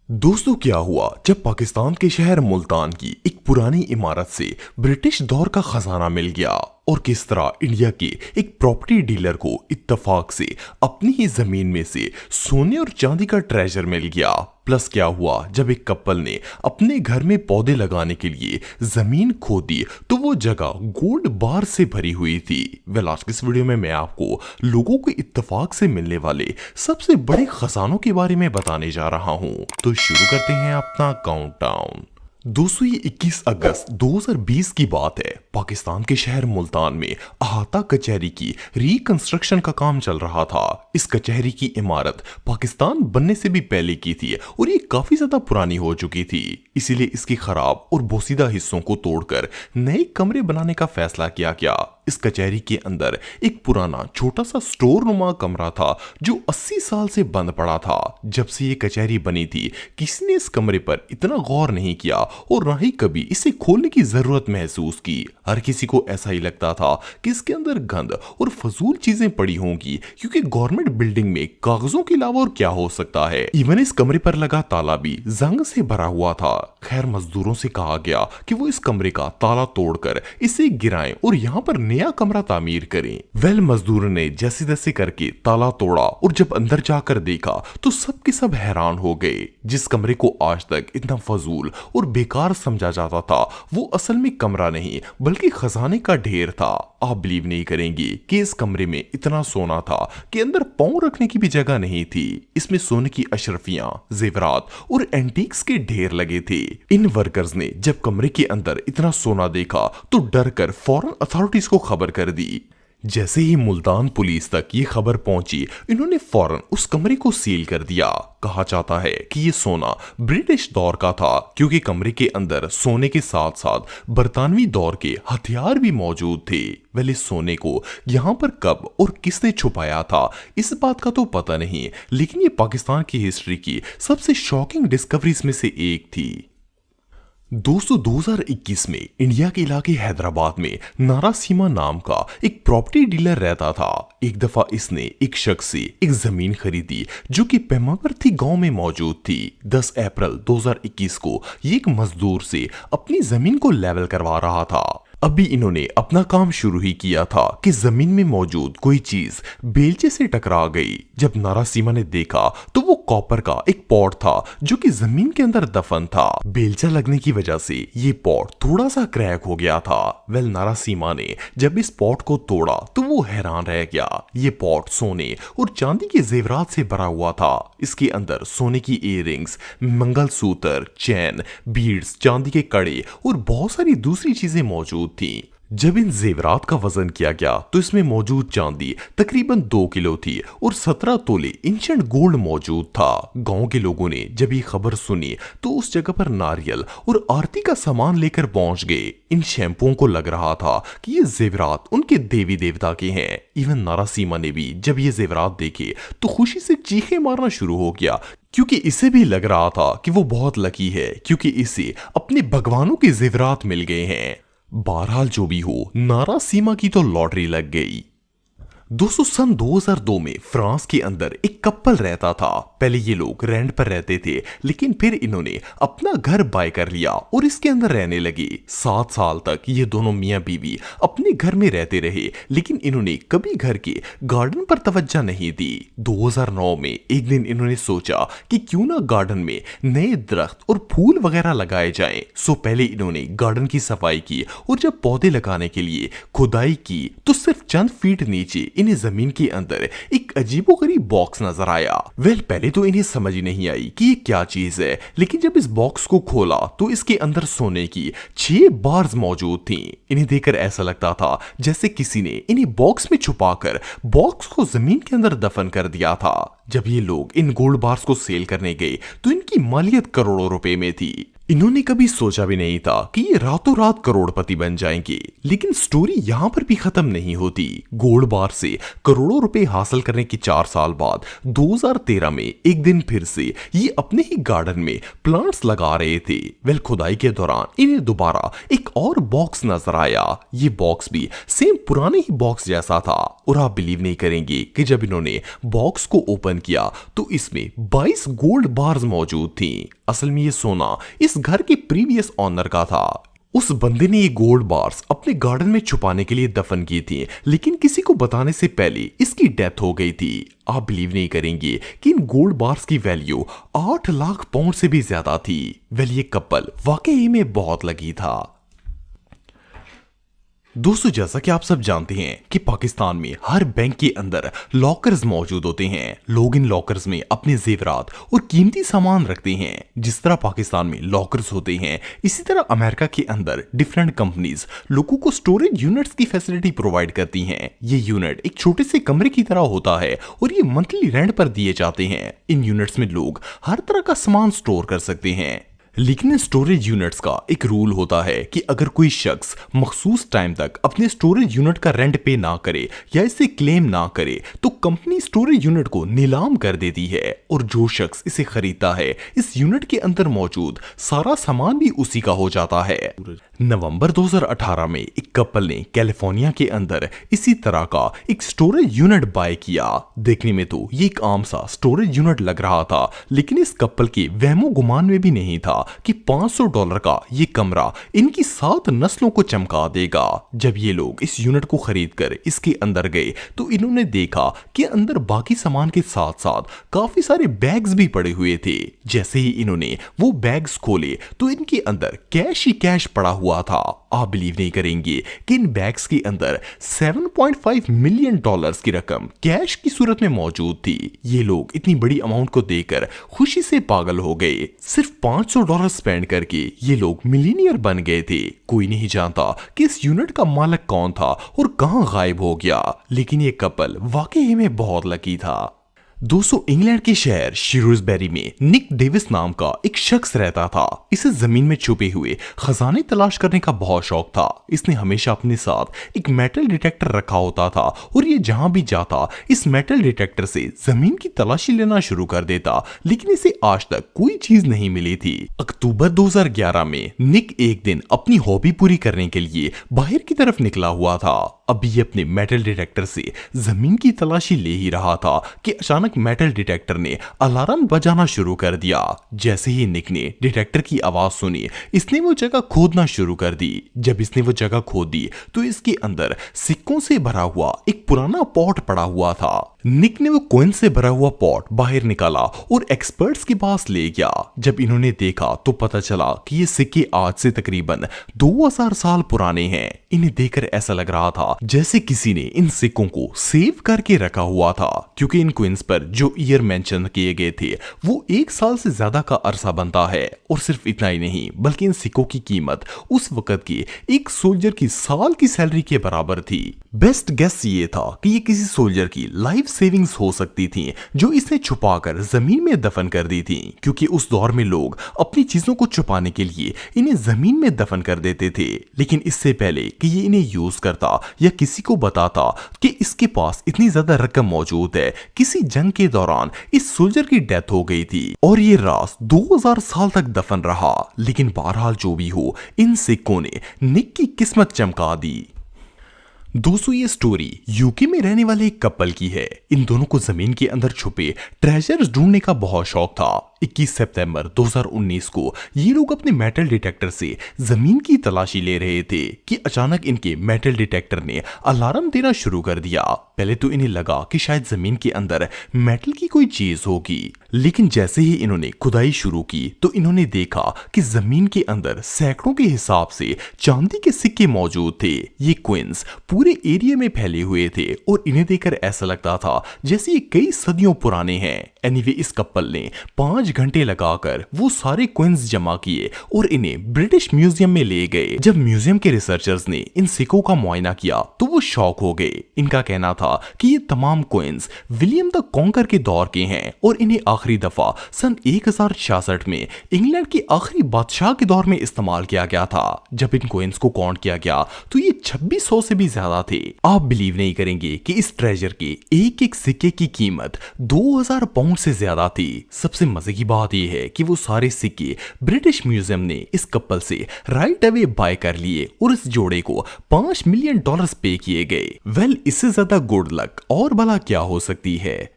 दोस्तों, क्या हुआ जब पाकिस्तान के शहर मुल्तान की एक पुरानी इमारत से ब्रिटिश दौर का खजाना मिल गया और किस तरह इंडिया के एक प्रॉपर्टी डीलर को इत्तेफाक से अपनी ही जमीन में से सोने और चांदी का ट्रेजर मिल गया। प्लस क्या हुआ जब एक कपल ने अपने घर में पौधे लगाने के लिए जमीन खोदी तो वो जगह गोल्ड बार से भरी हुई थी। आज की इस वीडियो में मैं आपको लोगों को इत्तेफाक से मिलने वाले सबसे बड़े खजानों के बारे में बताने जा रहा हूं। तो शुरू करते हैं अपना काउंटडाउन। दोस्तों, ये 21 अगस्त 2020 की बात है। पाकिस्तान के शहर मुल्तान में अहाता कचहरी की रिकंस्ट्रक्शन का काम चल रहा था। इस कचहरी की इमारत पाकिस्तान बनने से भी पहले की थी और ये काफी ज्यादा पुरानी हो चुकी थी, इसीलिए इसके खराब और बोसीदा हिस्सों को तोड़कर नए कमरे बनाने का फैसला किया गया। इस कचहरी के अंदर एक पुराना छोटा सा स्टोर नुमा कमरा था जो 80 साल से बंद पड़ा था। जब से ये कचहरी बनी थी किसी ने इस कमरे पर इतना गौर नहीं किया और ना ही कभी इसे खोलने की जरूरत महसूस की। हर किसी को ऐसा ही लगता था कि इसके अंदर गंद और फजूल चीजें पड़ी होंगी, क्योंकि गवर्नमेंट बिल्डिंग में कागजों के अलावा और क्या हो सकता है। इवन इस कमरे पर लगा ताला भी जंग से भरा हुआ था। खैर, मजदूरों से कहा गया कि वो इस कमरे का ताला तोड़कर इसे गिराएं और यहाँ पर नया कमरा तामीर करें। मजदूरों ने जैसे तैसे करके ताला तोड़ा और जब अंदर जाकर देखा तो सब के सब हैरान हो गए। जिस कमरे को आज तक इतना फजूल और बेकार समझा जाता था वो असल में कमरा नहीं बल्कि खजाने का ढेर था। आप बिलीव नहीं करेंगे कि इस कमरे में इतना सोना था कि अंदर पांव रखने की भी जगह नहीं थी। इसमें सोने की अशरफियां, जेवरात और एंटीक्स के ढेर लगे थे। इन वर्कर्स ने जब कमरे के अंदर इतना सोना देखा तो डर कर फौरन अथॉरिटीज को खबर कर दी। जैसे ही मुल्तान पुलिस तक ये खबर पहुंची, इन्होंने फौरन उस कमरे को सील कर दिया। कहा जाता है कि ये सोना ब्रिटिश दौर का था, क्योंकि कमरे के अंदर सोने के साथ साथ बरतानवी दौर के हथियार भी मौजूद थे। इस सोने को यहाँ पर कब और किसने छुपाया था इस बात का तो पता नहीं, लेकिन ये पाकिस्तान की हिस्ट्री की सबसे शॉकिंग डिस्कवरीज में से एक थी। दोस्तों, 2021 में इंडिया के इलाके हैदराबाद में नारासीमा नाम का एक प्रॉपर्टी डीलर रहता था। एक दफा इसने एक शख्स से एक जमीन खरीदी जो कि पैमावर्थी गांव में मौजूद थी। 10 अप्रैल 2021 को ये एक मजदूर से अपनी जमीन को लेवल करवा रहा था। अभी इन्होंने अपना काम शुरू ही किया था कि जमीन में मौजूद कोई चीज बेलचे से टकरा गई। जब नारासीमा ने देखा तो वो कॉपर का एक पॉट था जो कि जमीन के अंदर दफन था। बेलचा लगने की वजह से ये पॉट थोड़ा सा क्रैक हो गया था। नारासीमा ने जब इस पॉट को तोड़ा तो वो हैरान रह गया। ये पॉट सोने और चांदी के जेवरात से भरा हुआ था। इसके अंदर सोने की इयररिंग्स, मंगलसूत्र, चैन, बीड्स, चांदी के कड़े और बहुत सारी दूसरी चीजें मौजूद थी। जब इन जेवरात का वजन किया गया तो इसमें मौजूद चांदी तकरीबन 2 किलो थी और 17 तोले एंशिएंट गोल्ड मौजूद था। गांव के लोगों ने जब ये खबर सुनी तो उस जगह पर नारियल और आरती का सामान लेकर पहुंच गए। इन शैंपुओं को लग रहा था कि ये जेवरात उनके देवी देवता के हैं। इवन नारासीमा ने भी जब ये जेवरात देखे तो खुशी से चीखें मारना शुरू हो गया, क्योंकि इसे भी लग रहा था कि वो बहुत लकी है क्योंकि इसे अपने भगवानों के जेवरात मिल गए हैं। बहरहाल जो भी हो, नारासीमा की तो लॉटरी लग गई। दोस्तों, सन 2002 में फ्रांस के अंदर एक कपल रहता था। पहले ये लोग रेंट पर रहते थे, लेकिन फिर इन्होंने अपना घर बाय कर लिया और इसके अंदर रहने लगे। 7 साल तक ये दोनों मियां बीवी अपने घर में रहते रहे, लेकिन इन्होंने कभी घर के गार्डन पर तवज्जो नहीं दी। 2009 में एक दिन इन्होंने सोचा कि क्यों ना गार्डन में नए दरख्त और फूल वगैरह लगाए जाएं। पहले इन्होंने गार्डन की सफाई की और जब पौधे लगाने के लिए खुदाई की तो सिर्फ चंद फीट नीचे इन्हें जमीन के अंदर एक अजीबोगरीब बॉक्स नजर आया। पहले तो इन्हें समझ ही नहीं आई कि ये क्या चीज है, लेकिन जब इस बॉक्स को खोला तो इसके अंदर सोने की 6 बार्स मौजूद थीं। इन्हें देखकर ऐसा लगता था जैसे किसी ने इन्हें बॉक्स में छुपाकर बॉक्स को जमीन के अंदर दफन कर दिया था। जब ये लोग इन गोल्ड बार्स को सेल करने गए तो इनकी मालियत करोड़ों रुपए में थी। इन्होंने कभी सोचा भी नहीं था कि ये रातों रात करोड़पति बन जाएंगे, लेकिन स्टोरी यहाँ पर भी खत्म नहीं होती। गोल्ड बार से करोड़ों रुपए हासिल करने के 4 साल बाद 2013 में एक दिन फिर से ये अपने ही गार्डन में प्लांट्स लगा रहे थे। वेल खुदाई के दौरान इन्हें दोबारा एक और बॉक्स नजर आया। ये बॉक्स भी सेम पुराने ही बॉक्स जैसा था, और आप बिलीव नहीं करेंगे कि जब इन्होंने बॉक्स को ओपन किया तो इसमें 22 गोल्ड बार्स मौजूद थी। असल में ये सोना इस घर के प्रीवियस ऑनर का था। उस बंदे ने ये गोल्ड बार्स अपने गार्डन में छुपाने के लिए दफन की थी, लेकिन किसी को बताने से पहले इसकी डेथ हो गई थी। आप बिलीव नहीं करेंगे कि इन गोल्ड बार्स की वैल्यू 8 लाख पाउंड से भी ज्यादा थी। वेल ये कपल वाकई में बहुत लकी था। दोस्तों जैसा कि आप सब जानते हैं कि पाकिस्तान में हर बैंक के अंदर लॉकर्स मौजूद होते हैं। लोग इन लॉकर्स में अपने जेवरात और कीमती सामान रखते हैं। जिस तरह पाकिस्तान में लॉकर्स होते हैं, इसी तरह अमेरिका के अंदर डिफरेंट कंपनीज लोगों को स्टोरेज यूनिट्स की फैसिलिटी प्रोवाइड करती हैं। ये यूनिट एक छोटे से कमरे की तरह होता है और ये मंथली रेंट पर दिए जाते हैं। इन यूनिट्स में लोग हर तरह का सामान स्टोर कर सकते हैं। लेकिन इन स्टोरेज यूनिट्स का एक रूल होता है कि अगर कोई शख्स मखसूस टाइम तक अपने स्टोरेज यूनिट का रेंट पे ना करे या इसे क्लेम ना करे तो कंपनी स्टोरेज यूनिट को नीलाम कर देती है, और जो शख्स इसे खरीदता है इस यूनिट के अंदर मौजूद सारा सामान भी उसी का हो जाता है। नवंबर 2018 में एक कपल ने कैलिफोर्निया के अंदर इसी तरह का एक स्टोरेज यूनिट बाय किया। देखने में तो ये एक आम सा स्टोरेज यूनिट लग रहा था, लेकिन इस कपल के वहमो गुमान में भी नहीं था कि $500 का ये कमरा इनकी 7 नस्लों को चमका देगा। जब ये लोग इस यूनिट को खरीदकर इसके अंदर गए तो इन्होंने देखा कि अंदर बाकी सामान के साथ साथ काफी सारे बैग्स भी पड़े हुए थे। जैसे ही इन्होंने वो बैग्स खोले तो इनके अंदर कैश ही कैश पड़ा हुआ था। आप बिलीव नहीं करेंगे कि इन बैग्स के अंदर $7.5 मिलियन की रकम कैश की सूरत में मौजूद थी। ये लोग इतनी बड़ी अमाउंट को देखकर खुशी से पागल हो गए। सिर्फ $500 स्पेंड करके ये लोग मिलीनियर बन गए थे। कोई नहीं जानता कि इस यूनिट का मालिक कौन था और कहां गायब हो गया, लेकिन ये कपल वाकई में बहुत लकी था। दोस्तों इंग्लैंड के शहर श्रूसबेरी में निक डेविस नाम का एक शख्स रहता था। इसे जमीन में छुपे हुए खजाने तलाश करने का बहुत शौक था। इसने हमेशा अपने साथ एक मेटल डिटेक्टर रखा होता था और ये जहां भी जाता इस मेटल डिटेक्टर से जमीन की तलाशी लेना शुरू कर देता, लेकिन इसे आज तक कोई चीज नहीं मिली थी। अक्टूबर 2011 में निक एक दिन अपनी हॉबी पूरी करने के लिए बाहर की तरफ निकला हुआ था। अभी ये अपने मेटल डिटेक्टर से जमीन की तलाशी ले ही रहा था कि अचानक मेटल डिटेक्टर ने अलार्म बजाना शुरू कर दिया। जैसे ही निक ने डिटेक्टर की आवाज सुनी, इसने वो जगह खोदना शुरू कर दी। जब इसने वो जगह खोदी तो इसके अंदर सिक्कों से भरा हुआ एक पुराना पॉट पड़ा हुआ था। निक ने वो कॉइन से भरा हुआ पॉट बाहर निकाला और एक्सपर्ट्स के पास ले गया। जब इन्होंने देखा तो पता चला कि ये सिक्के आज से तकरीबन 2000 साल पुराने हैं। इन्हें देखकर ऐसा लग रहा था जैसे किसी ने इन सिक्कों को सेव करके रखा हुआ था, क्योंकि इन कॉइन्स पर जो ईयर मेंशन किए गए थे वो 1 साल से ज्यादा का अरसा बनता है। और सिर्फ इतना ही नहीं, बल्कि इन सिक्कों की कीमत उस वक्त की एक सोल्जर की साल की सैलरी के बराबर थी। बेस्ट गेस ये था कि ये किसी सोल्जर की लाइफ सेविंग्स हो सकती थी जो इसने छुपाकर जमीन में दफन कर दी थी, क्योंकि उस दौर में लोग अपनी चीजों को छुपाने के लिए इन्हें जमीन में दफन कर देते थे। लेकिन इससे पहले कि ये इन्हें यूज करता या किसी को बताता कि इसके पास इतनी ज्यादा रकम मौजूद है, किसी जंग के दौरान इस सोल्जर की डेथ हो गई थी और ये राज 2000 साल तक दफन रहा। लेकिन बहरहाल जो भी हो, इन सिक्कों ने निक की किस्मत चमका दी। दोस्तों ये स्टोरी यूके में रहने वाले एक कपल की है। इन दोनों को जमीन के अंदर छुपे ट्रेजर्स ढूंढने का बहुत शौक था। 21 सितंबर 2019 को ये लोग अपने मेटल डिटेक्टर से जमीन की तलाशी ले रहे थे कि अचानक इनके मेटल डिटेक्टर ने अलार्म देना शुरू कर दिया। पहले तो इन्हें लगा कि शायद जमीन के अंदर मेटल की कोई चीज होगी, लेकिन जैसे ही इन्होंने खुदाई शुरू की तो इन्होंने देखा कि जमीन के अंदर सैकड़ों के हिसाब से चांदी के सिक्के मौजूद थे। ये क्विंस पूरे एरिया में फैले हुए थे और इन्हें देखकर ऐसा लगता था जैसे ये कई सदियों पुराने हैं। एनीवे इस कपल ने 5 घंटे लगाकर वो सारे कॉइन्स जमा किए और इन्हें ब्रिटिश म्यूजियम में ले गए। जब म्यूजियम के रिसर्चर्स ने इन सिक्कों का मुआयना किया तो वो शॉक हो गए। इनका कहना था कि ये तमाम कॉइन्स विलियम द कॉन्कर के दौर के हैं और इन्हें आखिरी दफा सन 1066 में इंग्लैंड के आखिरी बादशाह के दौर में इस्तेमाल किया गया था। जब इन कॉइन्स को काउंट किया गया तो ये 2600 से भी ज्यादा थे। आप बिलीव नहीं करेंगे कि इस ट्रेजर के एक एक सिक्के की कीमत 2000 पाउंड से ज्यादा थी। सबसे मजे की बात यह है कि वो सारे सिक्के ब्रिटिश म्यूजियम ने इस कपल से राइट अवे बाय कर लिए और इस जोड़े को $5 मिलियन पे किए गए। वेल, इससे ज्यादा गुड लक और भला क्या हो सकती है।